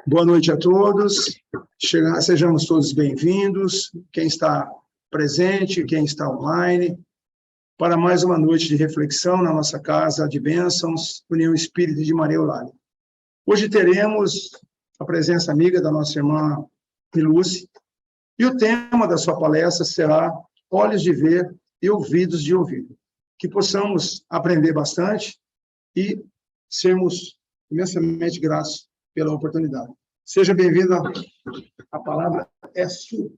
Boa noite a todos, sejamos todos bem-vindos, quem está presente, quem está online, para mais uma noite de reflexão na nossa Casa de Bênçãos, União Espírita de Maria Eulália. Hoje teremos a presença amiga da nossa irmã Milúcia, e o tema da sua palestra será Olhos de Ver e Ouvidos de Ouvir. Que possamos aprender bastante e sermos imensamente gratos pela oportunidade. Seja bem-vinda, a palavra é sua.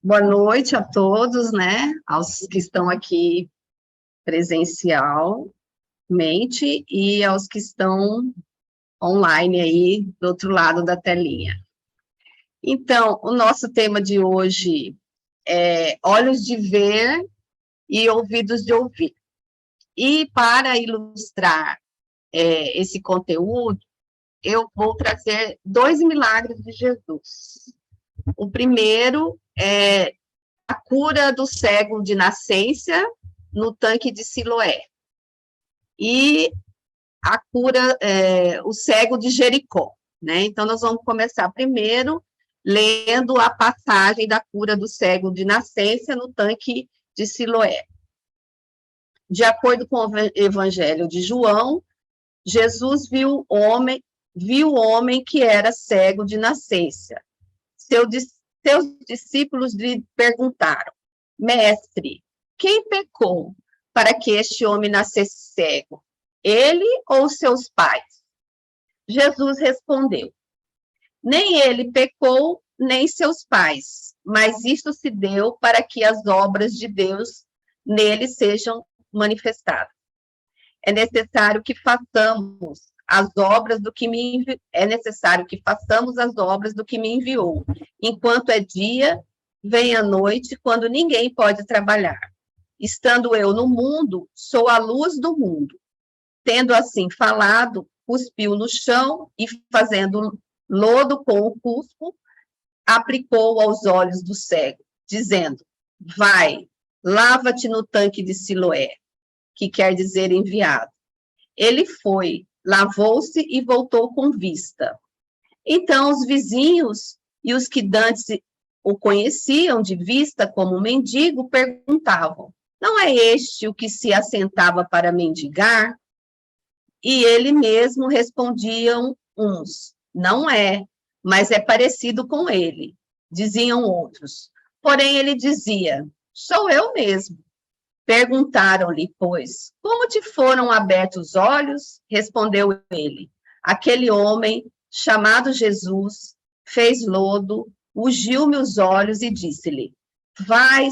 Boa noite a todos, né, aos que estão aqui presencialmente e aos que estão online aí do outro lado da telinha. Então, o nosso tema de hoje é olhos de ver e ouvidos de ouvir. E para ilustrar esse conteúdo, eu vou trazer 2 milagres de Jesus. O primeiro é a cura do cego de nascença no tanque de Siloé. E a cura, o cego de Jericó, né? Então, nós vamos começar primeiro lendo a passagem da cura do cego de nascença no tanque de Siloé. De acordo com o Evangelho de João, Jesus viu o homem que era cego de nascença. Seus discípulos lhe perguntaram: Mestre, quem pecou para que este homem nascesse cego? Ele ou seus pais? Jesus respondeu: nem ele pecou, nem seus pais, mas isto se deu para que as obras de Deus nele sejam manifestadas. É necessário que façamos as obras do que me enviou. Enquanto é dia, vem a noite, quando ninguém pode trabalhar. Estando eu no mundo, sou a luz do mundo. Tendo assim falado, cuspiu no chão e, fazendo lodo com o cuspo, aplicou aos olhos do cego, dizendo: vai, lava-te no tanque de Siloé, que quer dizer enviado. Ele foi, lavou-se e voltou com vista. Então os vizinhos e os que dantes o conheciam de vista como mendigo perguntavam: não é este o que se assentava para mendigar? E ele mesmo respondiam uns: não é, mas é parecido com ele. Diziam outros. Porém ele dizia: sou eu mesmo. Perguntaram-lhe, pois, como te foram abertos os olhos? Respondeu ele: aquele homem, chamado Jesus, fez lodo, ungiu-me os olhos e disse-lhe: vai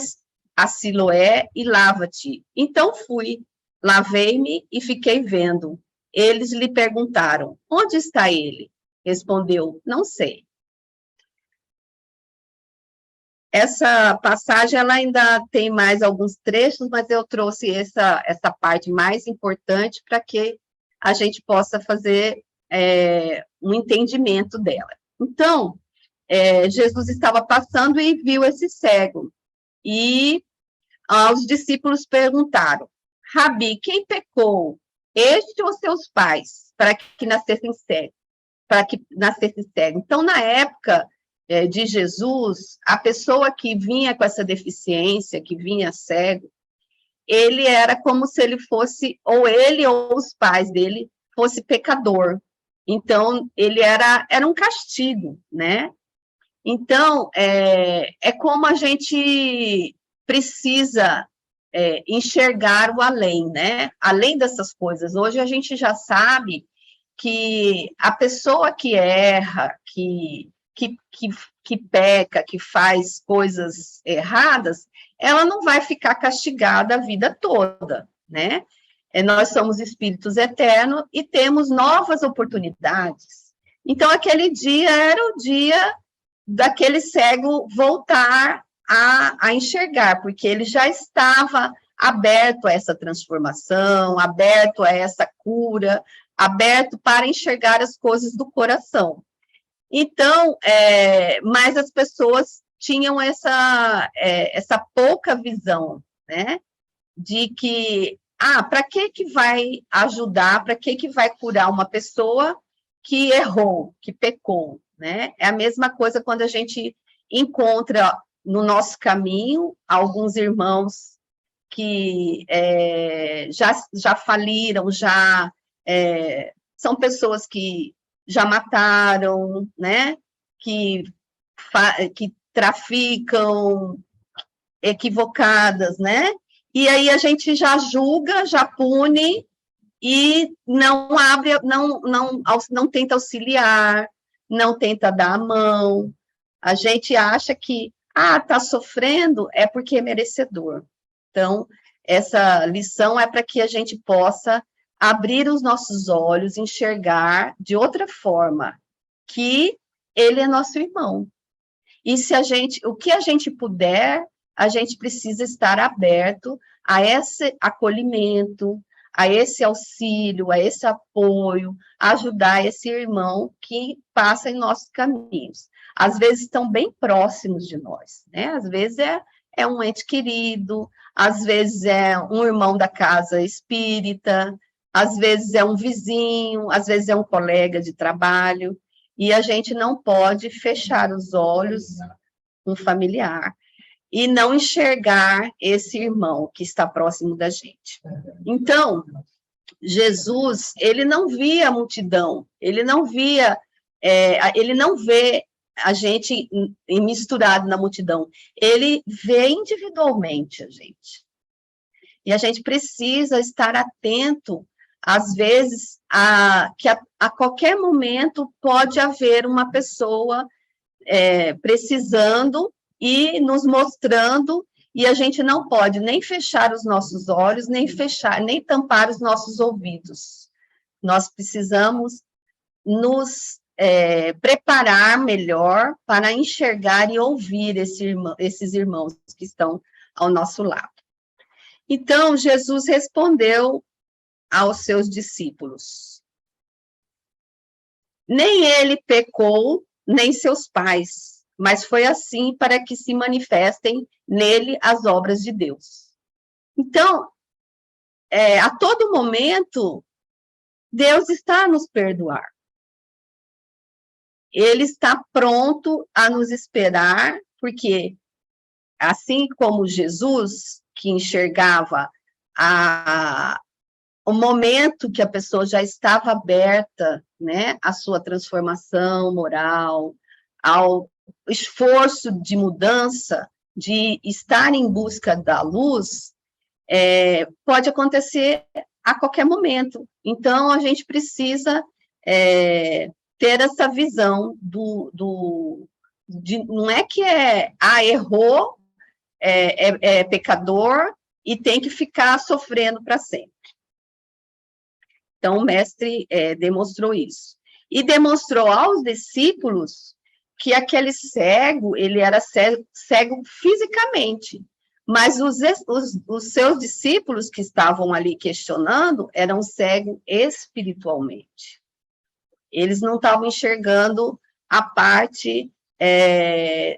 a Siloé e lava-te. Então fui, lavei-me e fiquei vendo. Eles lhe perguntaram: onde está ele? Respondeu: não sei. Essa passagem, ela ainda tem mais alguns trechos, mas eu trouxe essa parte mais importante para que a gente possa fazer um entendimento dela. Então, Jesus estava passando e viu esse cego, e os discípulos perguntaram: Rabi, quem pecou, este ou seus pais, para que nascesse cego? Então, na época de Jesus, a pessoa que vinha com essa deficiência, que vinha cego, ele era como se ele fosse, ou ele ou os pais dele, fosse pecador. Então, ele era um castigo, né? Então, é como a gente precisa enxergar o além, né? Além dessas coisas. Hoje a gente já sabe que a pessoa que erra, que peca, que faz coisas erradas, ela não vai ficar castigada a vida toda, né? Nós somos espíritos eternos e temos novas oportunidades. Então, aquele dia era o dia daquele cego voltar a enxergar, porque ele já estava aberto a essa transformação, aberto a essa cura, aberto para enxergar as coisas do coração. Então, mas as pessoas tinham essa pouca visão, né? de que, para que vai ajudar, para que vai curar uma pessoa que errou, que pecou, né? É a mesma coisa quando a gente encontra no nosso caminho alguns irmãos que já faliram, são pessoas que já mataram, né? Que traficam equivocadas, né? E aí a gente já julga, já pune e não abre, não tenta auxiliar, não tenta dar a mão. A gente acha que, está sofrendo é porque é merecedor. Então, essa lição é para que a gente possa abrir os nossos olhos, enxergar de outra forma, que ele é nosso irmão. E o que a gente puder, a gente precisa estar aberto a esse acolhimento, a esse auxílio, a esse apoio, a ajudar esse irmão que passa em nossos caminhos. Às vezes estão bem próximos de nós, né? Às vezes é um ente querido, às vezes é um irmão da casa espírita, às vezes é um vizinho, às vezes é um colega de trabalho, e a gente não pode fechar os olhos, um familiar, e não enxergar esse irmão que está próximo da gente. Então, Jesus, ele não via a multidão, ele não vê a gente misturado na multidão, ele vê individualmente a gente. E a gente precisa estar atento, às vezes, que a qualquer momento pode haver uma pessoa precisando e nos mostrando, e a gente não pode nem fechar os nossos olhos, nem tampar os nossos ouvidos. Nós precisamos nos preparar melhor para enxergar e ouvir esses irmãos que estão ao nosso lado. Então, Jesus respondeu aos seus discípulos: nem ele pecou, nem seus pais, mas foi assim para que se manifestem nele as obras de Deus. Então, a todo momento, Deus está a nos perdoar. Ele está pronto a nos esperar, porque assim como Jesus, que enxergava o momento que a pessoa já estava aberta, né, à sua transformação moral, ao esforço de mudança, de estar em busca da luz, pode acontecer a qualquer momento. Então, a gente precisa ter essa visão não é que errou, é pecador e tem que ficar sofrendo para sempre. Então, o mestre demonstrou isso. E demonstrou aos discípulos que aquele cego, ele era cego fisicamente, mas os seus discípulos que estavam ali questionando eram cegos espiritualmente. Eles não estavam enxergando a parte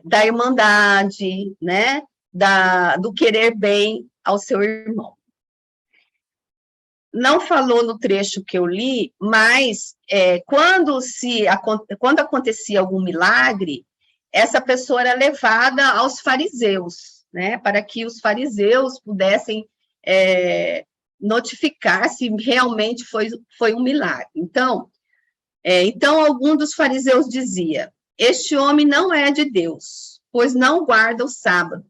da irmandade, né, do querer bem ao seu irmão. Não falou no trecho que eu li, mas quando acontecia algum milagre, essa pessoa era levada aos fariseus, né, para que os fariseus pudessem notificar se realmente foi um milagre. Então, algum dos fariseus dizia: este homem não é de Deus, pois não guarda o sábado.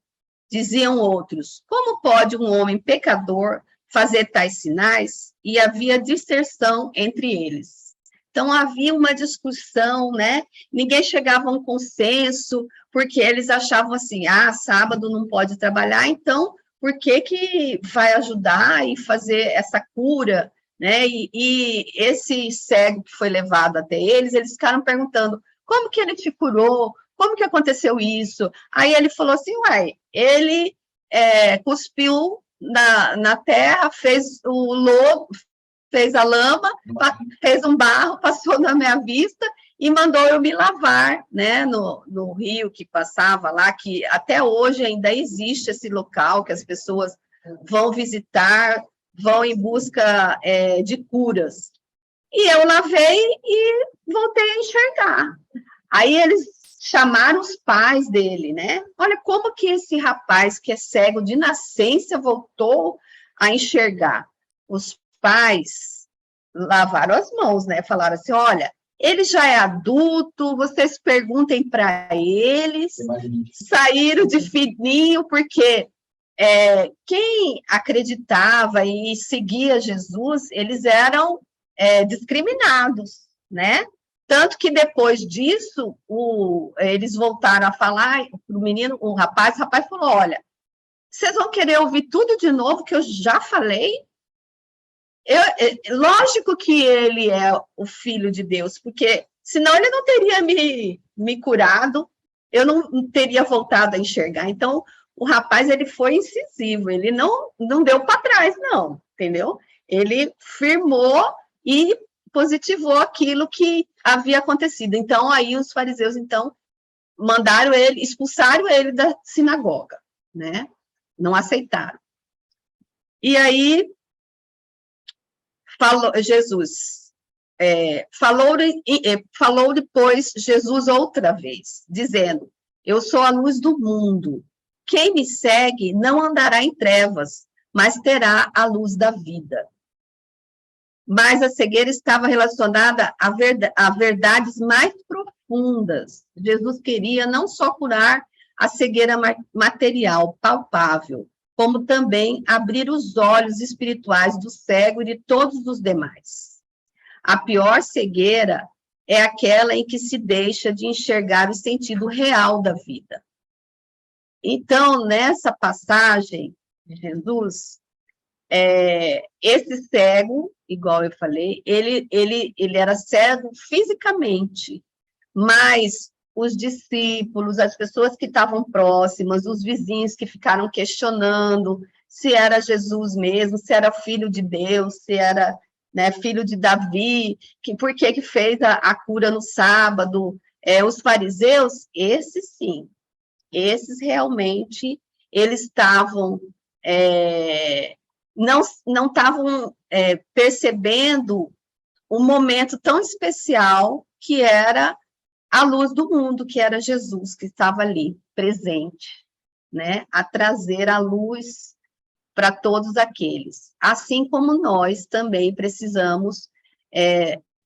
Diziam outros: como pode um homem pecador fazer tais sinais? E havia disserção entre eles. Então, havia uma discussão, né? Ninguém chegava a um consenso, porque eles achavam assim: sábado não pode trabalhar, então, por que vai ajudar e fazer essa cura, né? E esse cego que foi levado até eles ficaram perguntando: como que ele te curou? Como que aconteceu isso? Aí ele falou assim: ele cuspiu na terra, fez o lodo, fez a lama, fez um barro, passou na minha vista e mandou eu me lavar, né, no rio que passava lá, que até hoje ainda existe esse local que as pessoas vão visitar, vão em busca de curas. E eu lavei e voltei a enxergar. Aí eles chamaram os pais dele, né? Olha como que esse rapaz que é cego de nascença voltou a enxergar. Os pais lavaram as mãos, né? Falaram assim, olha, ele já é adulto, vocês perguntem para eles, saíram de fininho, porque quem acreditava e seguia Jesus, eles eram discriminados, né? Tanto que depois disso, eles voltaram a falar para o menino, o rapaz falou, olha, vocês vão querer ouvir tudo de novo que eu já falei? Lógico que ele é o filho de Deus, porque senão ele não teria me curado, eu não teria voltado a enxergar. Então, o rapaz, ele foi incisivo, ele não deu para trás, não, entendeu? Ele firmou e positivou aquilo que havia acontecido. Então, aí os fariseus, então, mandaram ele, expulsaram ele da sinagoga, né? Não aceitaram. E aí, falou depois Jesus outra vez, dizendo, eu sou a luz do mundo, quem me segue não andará em trevas, mas terá a luz da vida. Mas a cegueira estava relacionada a verdades mais profundas. Jesus queria não só curar a cegueira material, palpável, como também abrir os olhos espirituais do cego e de todos os demais. A pior cegueira é aquela em que se deixa de enxergar o sentido real da vida. Então, nessa passagem de Jesus, esse cego, igual eu falei, ele era cego fisicamente, mas os discípulos, as pessoas que estavam próximas, os vizinhos que ficaram questionando se era Jesus mesmo, se era filho de Deus, se era, né, filho de Davi, por que fez a cura no sábado. Os fariseus, esses sim, esses realmente, eles estavam, não estavam percebendo um momento tão especial que era a luz do mundo, que era Jesus, que estava ali, presente, né, a trazer a luz para todos aqueles. Assim como nós também precisamos,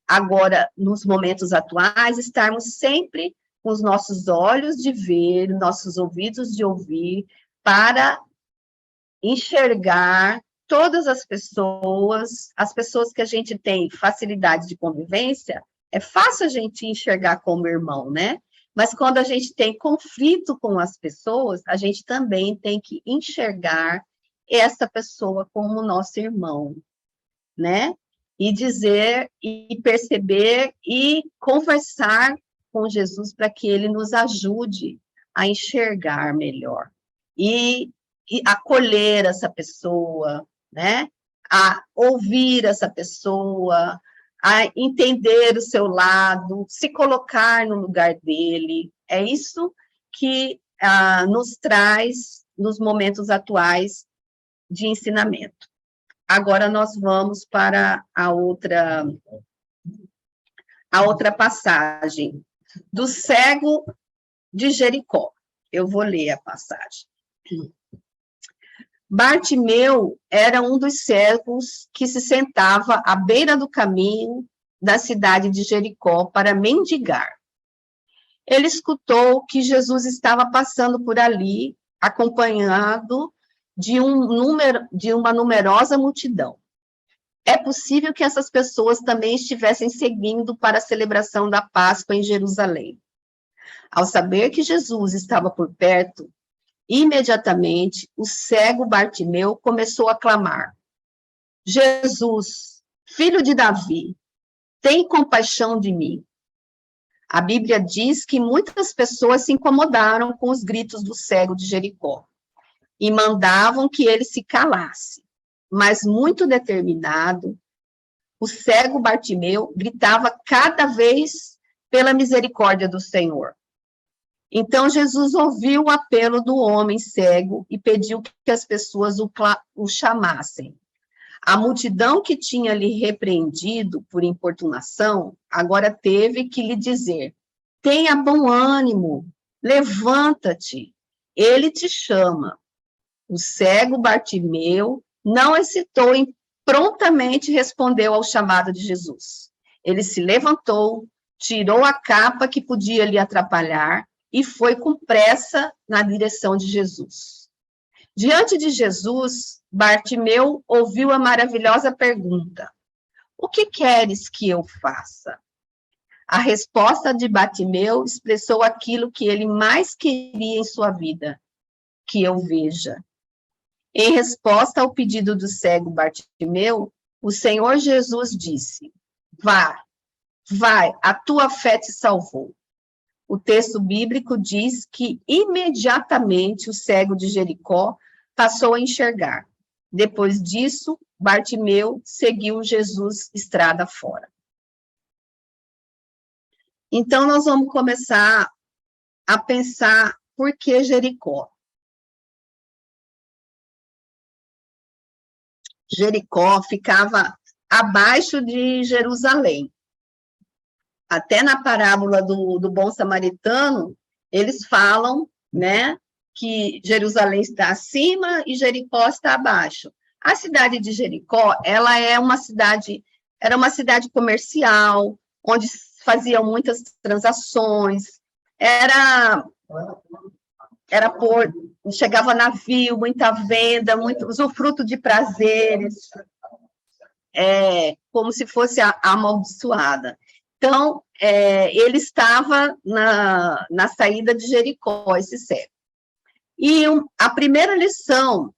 agora, nos momentos atuais, estarmos sempre com os nossos olhos de ver, nossos ouvidos de ouvir, para enxergar todas as pessoas que a gente tem facilidade de convivência, é fácil a gente enxergar como irmão, né? Mas quando a gente tem conflito com as pessoas, a gente também tem que enxergar essa pessoa como nosso irmão, né? E dizer, e perceber, e conversar com Jesus para que ele nos ajude a enxergar melhor. E acolher essa pessoa, né? A ouvir essa pessoa, a entender o seu lado, se colocar no lugar dele. É isso que nos traz, nos momentos atuais, de ensinamento. Agora nós vamos para a outra passagem, do cego de Jericó. Eu vou ler a passagem. Bartimeu era um dos cegos que se sentava à beira do caminho da cidade de Jericó para mendigar. Ele escutou que Jesus estava passando por ali, acompanhado de uma numerosa multidão. É possível que essas pessoas também estivessem seguindo para a celebração da Páscoa em Jerusalém. Ao saber que Jesus estava por perto, imediatamente, o cego Bartimeu começou a clamar: Jesus, filho de Davi, tem compaixão de mim. A Bíblia diz que muitas pessoas se incomodaram com os gritos do cego de Jericó e mandavam que ele se calasse. Mas, muito determinado, o cego Bartimeu gritava cada vez pela misericórdia do Senhor. Então, Jesus ouviu o apelo do homem cego e pediu que as pessoas o chamassem. A multidão que tinha lhe repreendido por importunação, agora teve que lhe dizer: tenha bom ânimo, levanta-te, ele te chama. O cego Bartimeu não hesitou e prontamente respondeu ao chamado de Jesus. Ele se levantou, tirou a capa que podia lhe atrapalhar e foi com pressa na direção de Jesus. Diante de Jesus, Bartimeu ouviu a maravilhosa pergunta: o que queres que eu faça? A resposta de Bartimeu expressou aquilo que ele mais queria em sua vida: que eu veja. Em resposta ao pedido do cego Bartimeu, o Senhor Jesus disse: vai, a tua fé te salvou. O texto bíblico diz que imediatamente o cego de Jericó passou a enxergar. Depois disso, Bartimeu seguiu Jesus estrada fora. Então, nós vamos começar a pensar por que Jericó. Jericó ficava abaixo de Jerusalém. Até na parábola do bom samaritano, eles falam, né, que Jerusalém está acima e Jericó está abaixo. A cidade de Jericó, ela era uma cidade comercial, onde faziam muitas transações, chegava navio, muita venda, muito usufruto de prazeres, como se fosse amaldiçoada. Então, ele estava na saída de Jericó, esse cego. E a primeira lição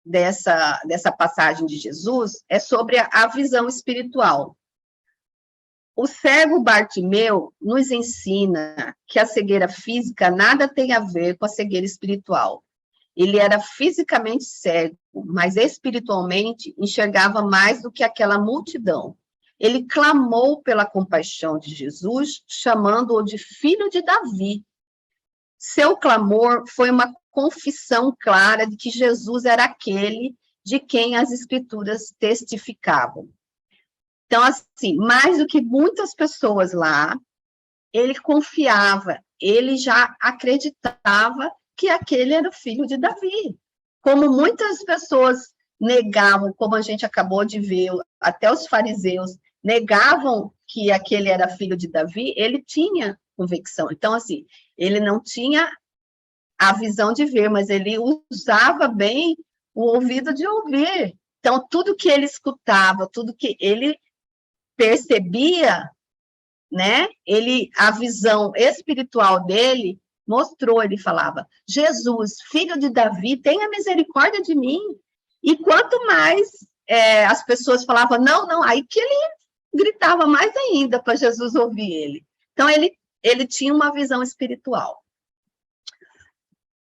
dessa passagem de Jesus é sobre a visão espiritual. O cego Bartimeu nos ensina que a cegueira física nada tem a ver com a cegueira espiritual. Ele era fisicamente cego, mas espiritualmente enxergava mais do que aquela multidão. Ele clamou pela compaixão de Jesus, chamando-o de filho de Davi. Seu clamor foi uma confissão clara de que Jesus era aquele de quem as Escrituras testificavam. Então, assim, mais do que muitas pessoas lá, ele confiava, ele já acreditava que aquele era o filho de Davi. Como muitas pessoas negavam, como a gente acabou de ver, até os fariseus negavam que aquele era filho de Davi, ele tinha convicção. Então, assim, ele não tinha a visão de ver, mas ele usava bem o ouvido de ouvir. Então, tudo que ele escutava, tudo que ele percebia, né? A visão espiritual dele mostrou, ele falava: Jesus, filho de Davi, tenha misericórdia de mim. E quanto mais as pessoas falavam não, aí que ele gritava mais ainda para Jesus ouvir ele. Então, ele tinha uma visão espiritual.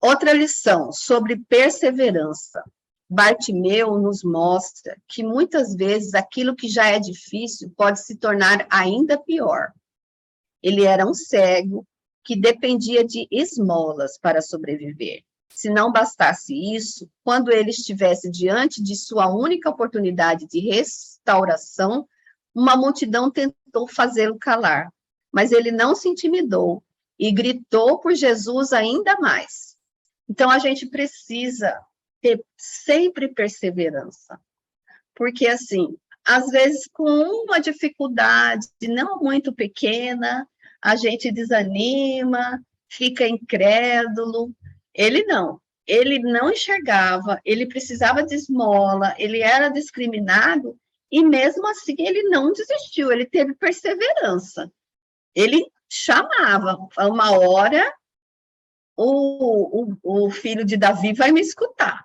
Outra lição sobre perseverança. Bartimeu nos mostra que muitas vezes aquilo que já é difícil pode se tornar ainda pior. Ele era um cego que dependia de esmolas para sobreviver. Se não bastasse isso, quando ele estivesse diante de sua única oportunidade de restauração, uma multidão tentou fazê-lo calar, mas ele não se intimidou e gritou por Jesus ainda mais. Então, a gente precisa ter sempre perseverança, porque, assim, às vezes, com uma dificuldade não muito pequena, a gente desanima, fica incrédulo. Ele não enxergava, ele precisava de esmola, ele era discriminado, e mesmo assim ele não desistiu, ele teve perseverança. Ele chamava, uma hora o filho de Davi vai me escutar.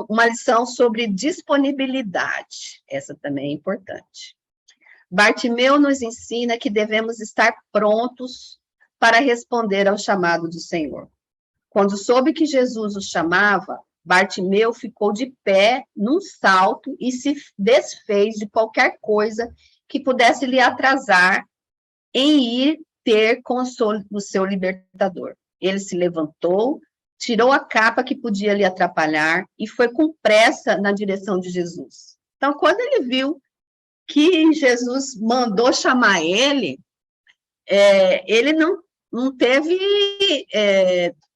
Uma lição sobre disponibilidade, essa também é importante. Bartimeu nos ensina que devemos estar prontos para responder ao chamado do Senhor. Quando soube que Jesus o chamava, Bartimeu ficou de pé num salto e se desfez de qualquer coisa que pudesse lhe atrasar em ir ter com o seu libertador. Ele se levantou, tirou a capa que podia lhe atrapalhar e foi com pressa na direção de Jesus. Então, quando ele viu que Jesus mandou chamar ele, ele não teve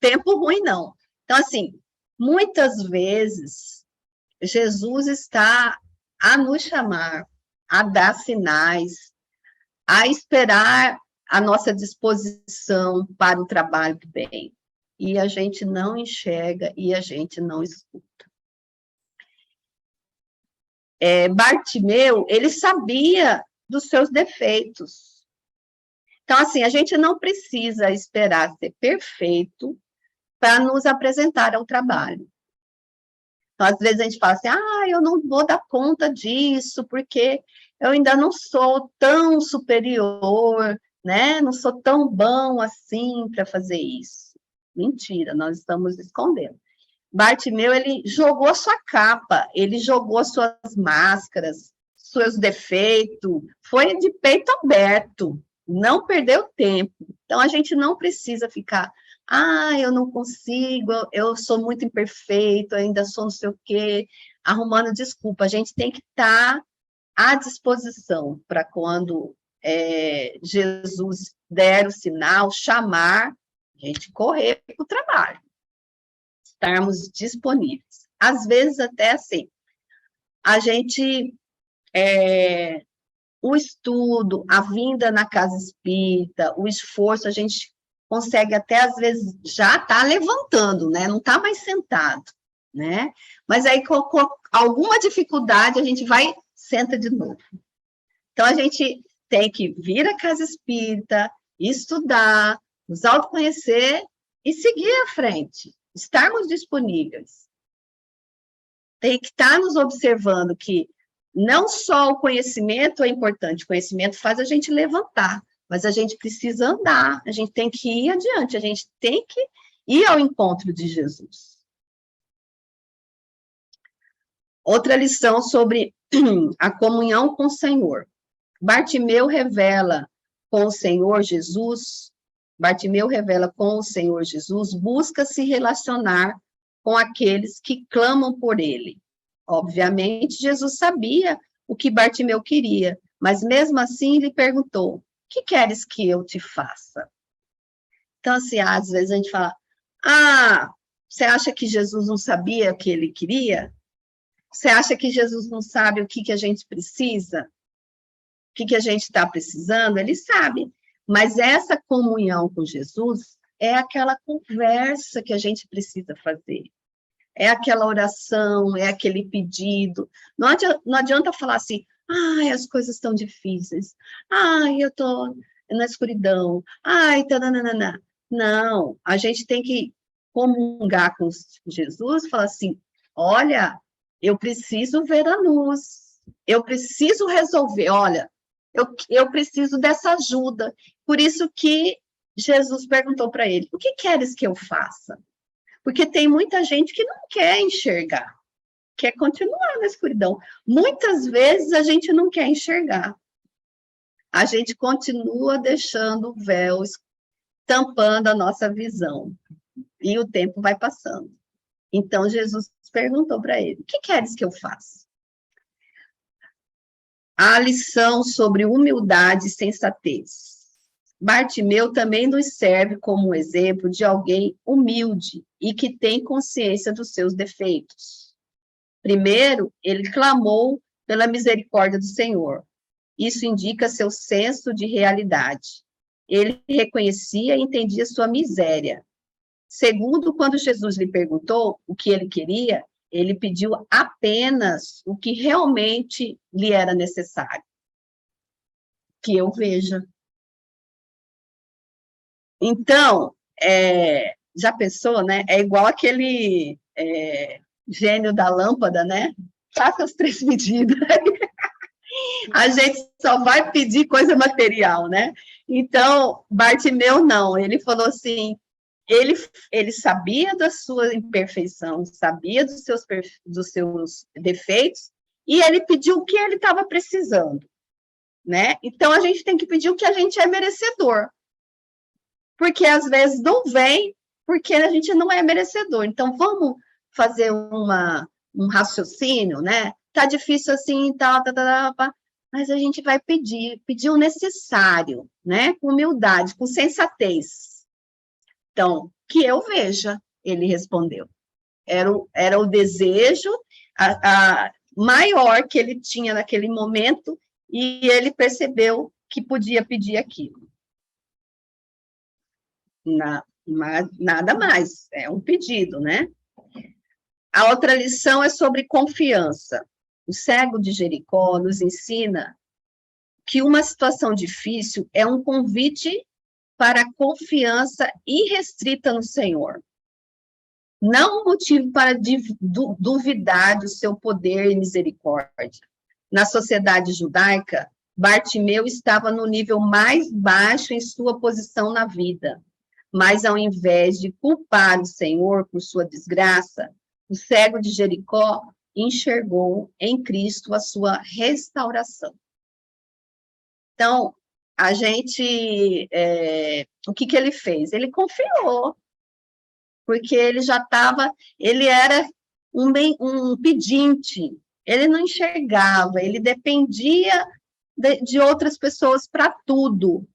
tempo ruim, não. Então, assim, muitas vezes, Jesus está a nos chamar, a dar sinais, a esperar a nossa disposição para o trabalho que vem. E a gente não enxerga e a gente não escuta. Bartimeu, ele sabia dos seus defeitos. Então, assim, a gente não precisa esperar ser perfeito para nos apresentar ao trabalho. Então, às vezes a gente fala assim, eu não vou dar conta disso, porque eu ainda não sou tão superior, né? Não sou tão bom assim para fazer isso. Mentira, nós estamos escondendo. Bartimeu, ele jogou a sua capa, ele jogou as suas máscaras, seus defeitos, foi de peito aberto, não perdeu tempo. Então, a gente não precisa ficar, eu não consigo, eu sou muito imperfeito, ainda sou não sei o quê, arrumando desculpa. A gente tem que estar à disposição para quando Jesus der o sinal, chamar, a gente correr para o trabalho. Estarmos disponíveis. Às vezes, até assim, a gente, o estudo, a vinda na casa espírita, o esforço, a gente consegue até, às vezes, já estar levantando, né? Não está mais sentado, né? Mas aí, com alguma dificuldade, a gente vai, senta de novo. Então, a gente tem que vir à casa espírita, estudar, nos autoconhecer e seguir à frente. Estarmos disponíveis. Tem que estar nos observando que não só o conhecimento é importante, o conhecimento faz a gente levantar, mas a gente precisa andar, a gente tem que ir adiante, a gente tem que ir ao encontro de Jesus. Outra lição sobre a comunhão com o Senhor. Bartimeu revela com o Senhor Jesus, busca se relacionar com aqueles que clamam por ele. Obviamente, Jesus sabia o que Bartimeu queria, mas mesmo assim lhe perguntou, o que queres que eu te faça? Então, assim, às vezes a gente fala, você acha que Jesus não sabia o que ele queria? Você acha que Jesus não sabe o que a gente precisa? O que a gente está precisando? Ele sabe. Mas essa comunhão com Jesus é aquela conversa que a gente precisa fazer. É aquela oração, é aquele pedido. Não adianta falar assim, as coisas estão difíceis. Eu estou na escuridão. Tananana. Não, a gente tem que comungar com Jesus e falar assim, olha, eu preciso ver a luz. Eu preciso resolver, olha, eu preciso dessa ajuda. Por isso que Jesus perguntou para ele, o que queres que eu faça? Porque tem muita gente que não quer enxergar, quer continuar na escuridão. Muitas vezes a gente não quer enxergar. A gente continua deixando o véu tampando a nossa visão. E o tempo vai passando. Então, Jesus perguntou para ele, o que queres que eu faça? A lição sobre humildade e sensatez. Bartimeu também nos serve como exemplo de alguém humilde e que tem consciência dos seus defeitos. Primeiro, ele clamou pela misericórdia do Senhor. Isso indica seu senso de realidade. Ele reconhecia e entendia sua miséria. Segundo, quando Jesus lhe perguntou o que ele queria, ele pediu apenas o que realmente lhe era necessário. Que eu veja. Então, já pensou, né? É igual aquele gênio da lâmpada, né? Faça as 3 medidas. A gente só vai pedir coisa material, né? Então, Bartimeu não. Ele falou assim, ele sabia da sua imperfeição, sabia dos seus defeitos, e ele pediu o que ele estava precisando, né? Então, a gente tem que pedir o que a gente é merecedor. porque às vezes não vem, porque a gente não é merecedor. Então, vamos fazer um raciocínio, né? Tá difícil assim, tal, mas a gente vai pedir o necessário, né? Com humildade, com sensatez. Então, que eu veja, ele respondeu. Era o desejo maior que ele tinha naquele momento, e ele percebeu que podia pedir aquilo. Nada mais, é um pedido, né? A outra lição é sobre confiança. O cego de Jericó nos ensina que uma situação difícil é um convite para a confiança irrestrita no Senhor. Não um motivo para duvidar do seu poder e misericórdia. Na sociedade judaica, Bartimeu estava no nível mais baixo em sua posição na vida. Mas, ao invés de culpar o Senhor por sua desgraça, o cego de Jericó enxergou em Cristo a sua restauração. Então, o que ele fez? Ele confiou, porque ele já estava, ele era um pedinte, ele não enxergava, ele dependia de outras pessoas para tudo,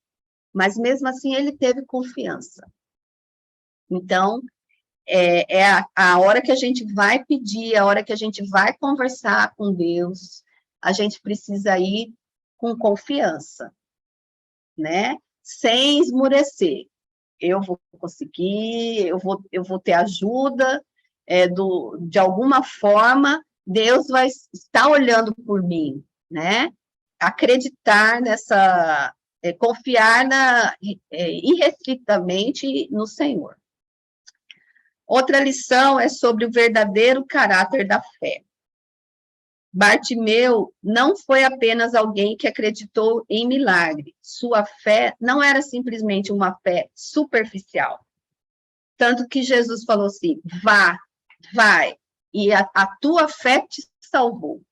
mas mesmo assim ele teve confiança. Então, a hora que a gente vai pedir, a hora que a gente vai conversar com Deus, a gente precisa ir com confiança, né? Sem esmurecer. Eu vou conseguir, eu vou ter ajuda, de alguma forma, Deus vai estar olhando por mim, né? Acreditar confiar irrestritamente no Senhor. Outra lição é sobre o verdadeiro caráter da fé. Bartimeu não foi apenas alguém que acreditou em milagre. Sua fé não era simplesmente uma fé superficial. Tanto que Jesus falou assim, vai, e a tua fé te salvou.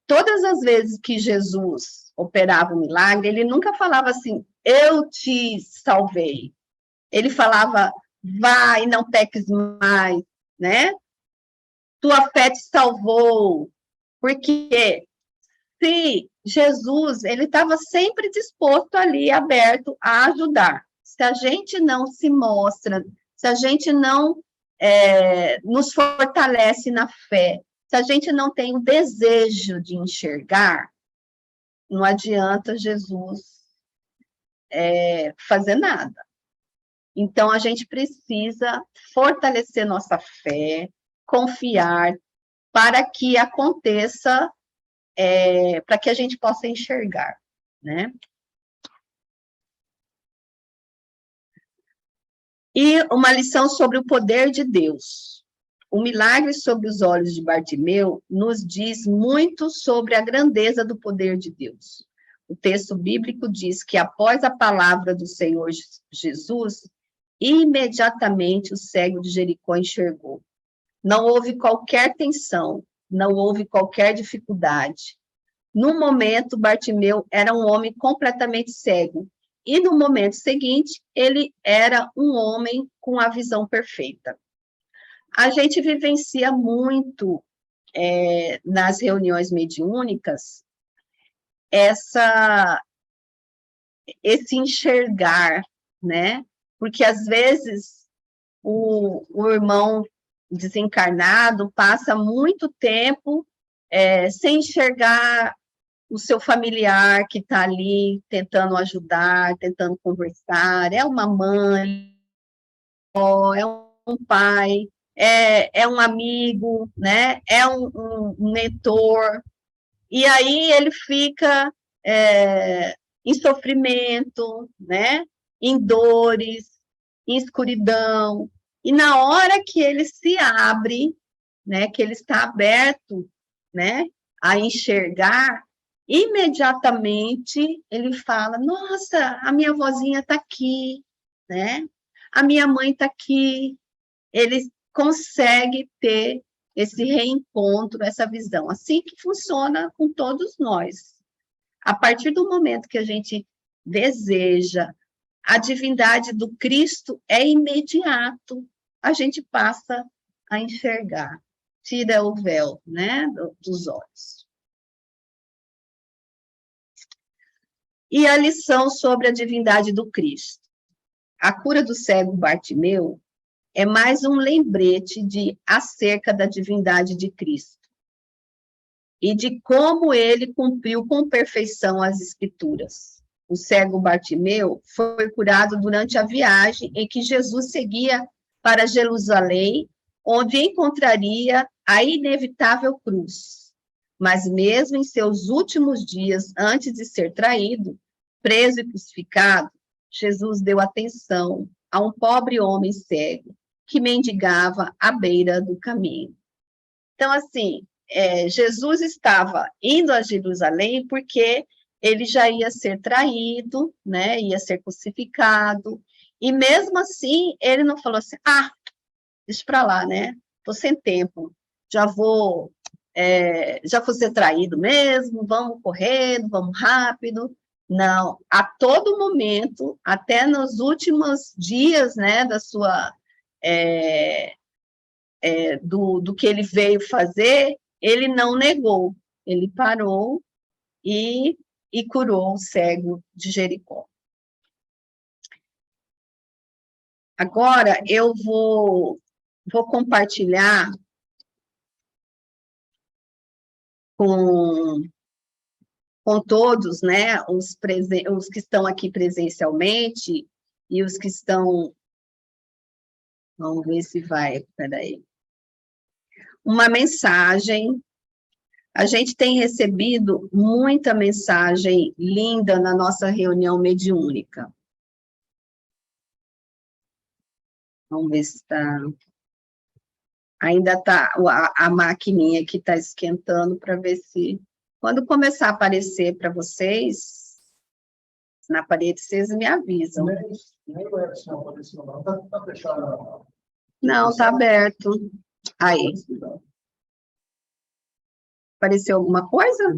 Todas as vezes que Jesus operava um milagre, ele nunca falava assim, eu te salvei. Ele falava, vai, não peques mais, né? Tua fé te salvou. Porque se Jesus, ele estava sempre disposto ali, aberto a ajudar. Se a gente não se mostra, se a gente não nos fortalece na fé, se a gente não tem o desejo de enxergar, não adianta Jesus fazer nada. Então, a gente precisa fortalecer nossa fé, confiar, para que aconteça, para que a gente possa enxergar, né? E uma lição sobre o poder de Deus. O milagre sobre os olhos de Bartimeu nos diz muito sobre a grandeza do poder de Deus. O texto bíblico diz que após a palavra do Senhor Jesus, imediatamente o cego de Jericó enxergou. Não houve qualquer tensão, não houve qualquer dificuldade. No momento, Bartimeu era um homem completamente cego, e no momento seguinte, ele era um homem com a visão perfeita. A gente vivencia muito nas reuniões mediúnicas esse enxergar, né? Porque às vezes o irmão desencarnado passa muito tempo sem enxergar o seu familiar que está ali tentando ajudar, tentando conversar, é uma mãe, é um pai, é um amigo, né? É um mentor, e aí ele fica em sofrimento, né? Em dores, em escuridão, e na hora que ele se abre, né? Que ele está aberto, né? A enxergar, imediatamente ele fala, nossa, a minha vozinha está aqui, né? A minha mãe está aqui. Ele consegue ter esse reencontro, essa visão. Assim que funciona com todos nós. A partir do momento que a gente deseja a divindade do Cristo é imediato, a gente passa a enxergar, tira o véu, né, dos olhos. E a lição sobre a divindade do Cristo. A cura do cego Bartimeu é mais um lembrete acerca da divindade de Cristo e de como ele cumpriu com perfeição as Escrituras. O cego Bartimeu foi curado durante a viagem em que Jesus seguia para Jerusalém, onde encontraria a inevitável cruz. Mas mesmo em seus últimos dias, antes de ser traído, preso e crucificado, Jesus deu atenção a um pobre homem cego que mendigava à beira do caminho. Então, assim, Jesus estava indo a Jerusalém porque ele já ia ser traído, né, ia ser crucificado, e mesmo assim, ele não falou assim, deixa para lá, né, estou sem tempo, já vou ser traído mesmo, vamos correndo, vamos rápido. Não, a todo momento, até nos últimos dias, né, da sua, do que ele veio fazer, ele não negou, ele parou e curou o cego de Jericó. Agora, eu vou compartilhar com todos, né, os que estão aqui presencialmente e os que estão... Vamos ver se vai, peraí. Uma mensagem. A gente tem recebido muita mensagem linda na nossa reunião mediúnica. Vamos ver se está... Ainda está a maquininha que está esquentando para ver se... Quando começar a aparecer para vocês, na parede, vocês me avisam. Não, está aberto. Aí. Apareceu alguma coisa?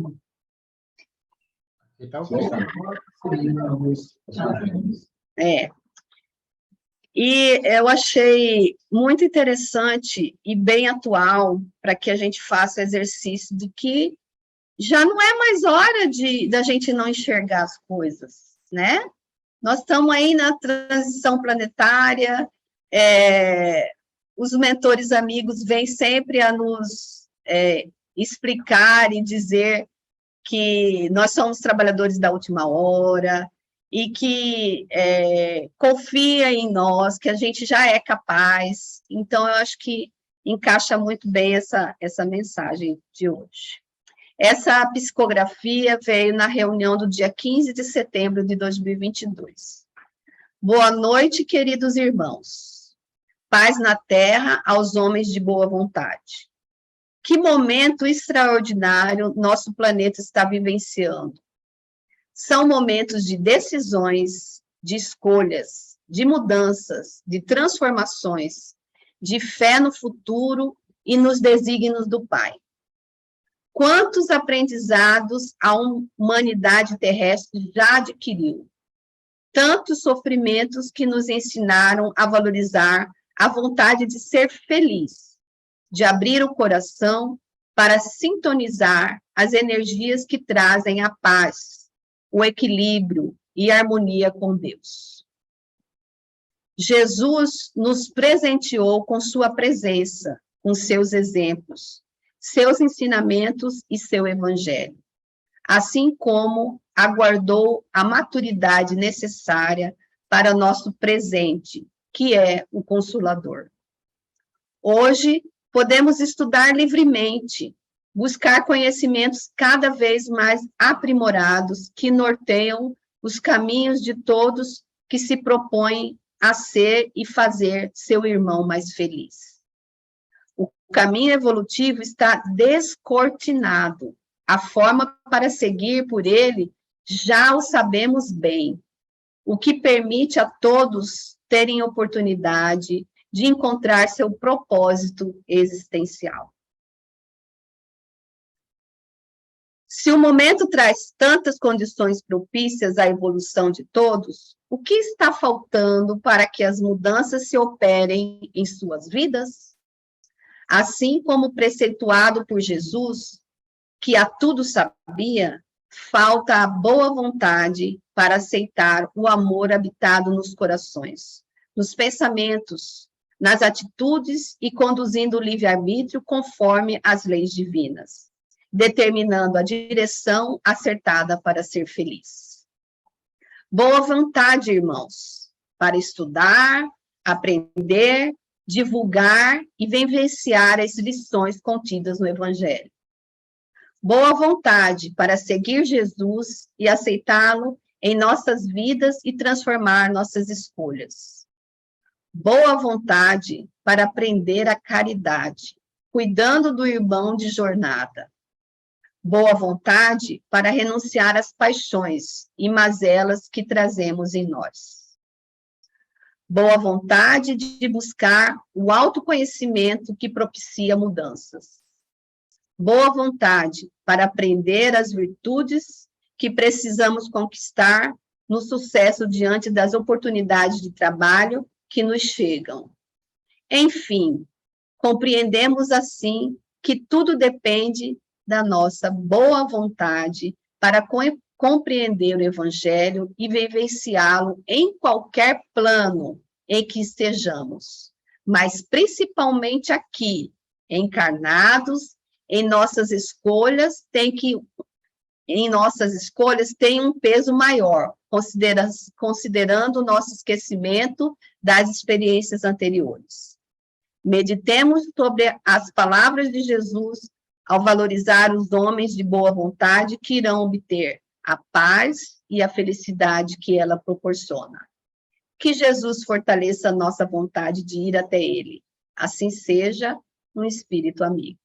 E eu achei muito interessante e bem atual para que a gente faça o exercício de que já não é mais hora da gente não enxergar as coisas, né? Nós estamos aí na transição planetária, os mentores amigos vêm sempre a nos explicar e dizer que nós somos trabalhadores da última hora e que confia em nós, que a gente já é capaz. Então, eu acho que encaixa muito bem essa mensagem de hoje. Essa psicografia veio na reunião do dia 15 de setembro de 2022. Boa noite, queridos irmãos. Paz na terra aos homens de boa vontade. Que momento extraordinário nosso planeta está vivenciando. São momentos de decisões, de escolhas, de mudanças, de transformações, de fé no futuro e nos desígnios do Pai. Quantos aprendizados a humanidade terrestre já adquiriu? Tantos sofrimentos que nos ensinaram a valorizar a vontade de ser feliz, de abrir o coração para sintonizar as energias que trazem a paz, o equilíbrio e a harmonia com Deus. Jesus nos presenteou com sua presença, com seus exemplos, seus ensinamentos e seu evangelho, assim como aguardou a maturidade necessária para nosso presente, que é o Consolador. Hoje, podemos estudar livremente, buscar conhecimentos cada vez mais aprimorados que norteiam os caminhos de todos que se propõem a ser e fazer seu irmão mais feliz. O caminho evolutivo está descortinado. A forma para seguir por ele já o sabemos bem, o que permite a todos terem oportunidade de encontrar seu propósito existencial. Se o momento traz tantas condições propícias à evolução de todos, o que está faltando para que as mudanças se operem em suas vidas? Assim como preceituado por Jesus, que a tudo sabia, falta a boa vontade para aceitar o amor habitado nos corações, nos pensamentos, nas atitudes e conduzindo o livre-arbítrio conforme as leis divinas, determinando a direção acertada para ser feliz. Boa vontade, irmãos, para estudar, aprender, divulgar e vivenciar as lições contidas no Evangelho. Boa vontade para seguir Jesus e aceitá-lo em nossas vidas e transformar nossas escolhas. Boa vontade para aprender a caridade, cuidando do irmão de jornada. Boa vontade para renunciar às paixões e mazelas que trazemos em nós. Boa vontade de buscar o autoconhecimento que propicia mudanças. Boa vontade para aprender as virtudes que precisamos conquistar no sucesso diante das oportunidades de trabalho que nos chegam. Enfim, compreendemos assim que tudo depende da nossa boa vontade para compreender o Evangelho e vivenciá-lo em qualquer plano em que estejamos, mas principalmente aqui, encarnados, em nossas escolhas tem um peso maior, considerando o nosso esquecimento das experiências anteriores. Meditemos sobre as palavras de Jesus ao valorizar os homens de boa vontade que irão obter a paz e a felicidade que ela proporciona. Que Jesus fortaleça a nossa vontade de ir até Ele. Assim seja, um espírito amigo.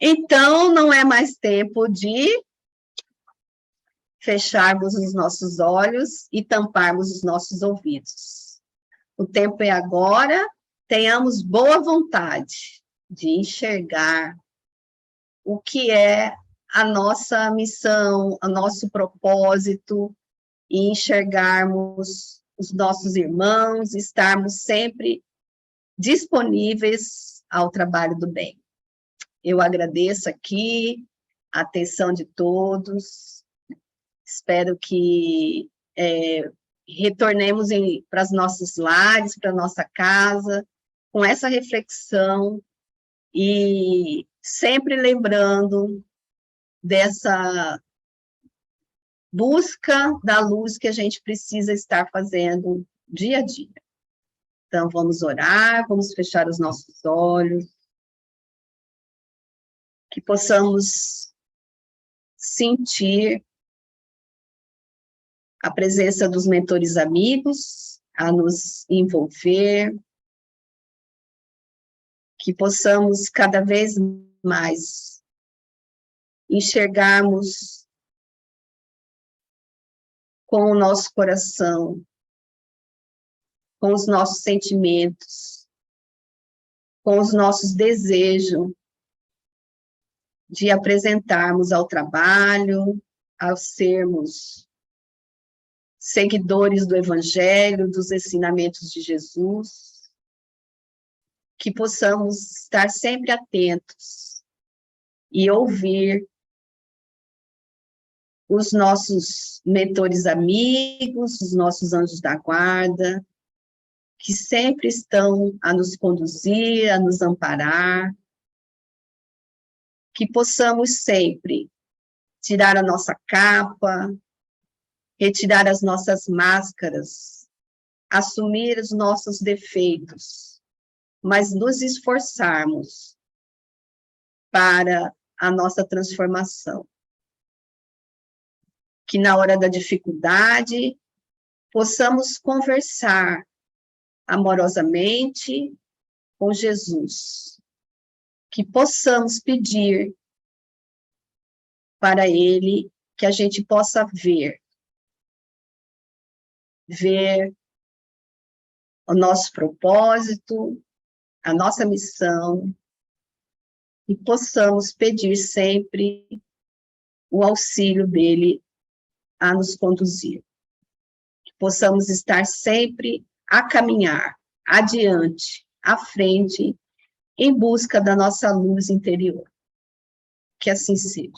Então, não é mais tempo de fecharmos os nossos olhos e tamparmos os nossos ouvidos. O tempo é agora, tenhamos boa vontade de enxergar o que é a nossa missão, o nosso propósito, e enxergarmos os nossos irmãos, estarmos sempre disponíveis ao trabalho do bem. Eu agradeço aqui a atenção de todos, espero que retornemos para os nossos lares, para a nossa casa, com essa reflexão e sempre lembrando dessa busca da luz que a gente precisa estar fazendo dia a dia. Então, vamos orar, vamos fechar os nossos olhos, que possamos sentir a presença dos mentores amigos a nos envolver, que possamos cada vez mais enxergarmos com o nosso coração, com os nossos sentimentos, com os nossos desejos de apresentarmos ao trabalho, ao sermos seguidores do Evangelho, dos ensinamentos de Jesus, que possamos estar sempre atentos e ouvir os nossos mentores amigos, os nossos anjos da guarda, que sempre estão a nos conduzir, a nos amparar, que possamos sempre tirar a nossa capa, retirar as nossas máscaras, assumir os nossos defeitos, mas nos esforçarmos para a nossa transformação. Que na hora da dificuldade, possamos conversar amorosamente com Jesus, que possamos pedir para Ele que a gente possa ver o nosso propósito, a nossa missão, e possamos pedir sempre o auxílio dele a nos conduzir. Que possamos estar sempre a caminhar, adiante, à frente, em busca da nossa luz interior. Que assim seja.